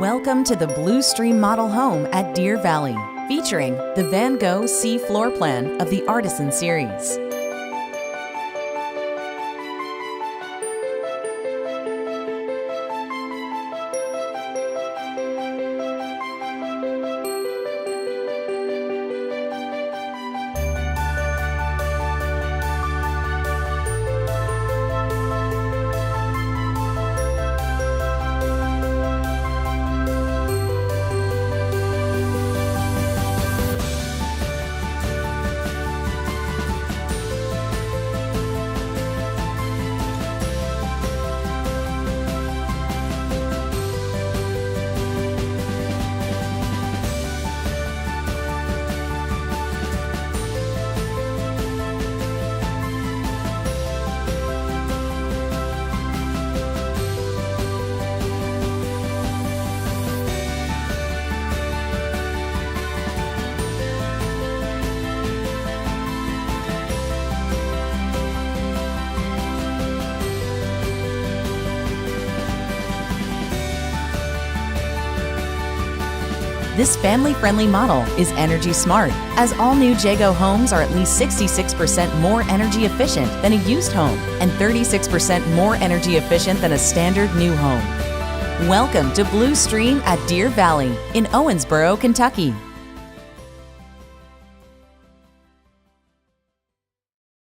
Welcome to the Blue Stream model home at Deer Valley, featuring the Van Gogh C floor plan of the Artisan series. This family-friendly model is energy smart, as all new Jago homes are at least 66% more energy efficient than a used home and 36% more energy efficient than a standard new home. Welcome to Blue Stream at Deer Valley in Owensboro, Kentucky.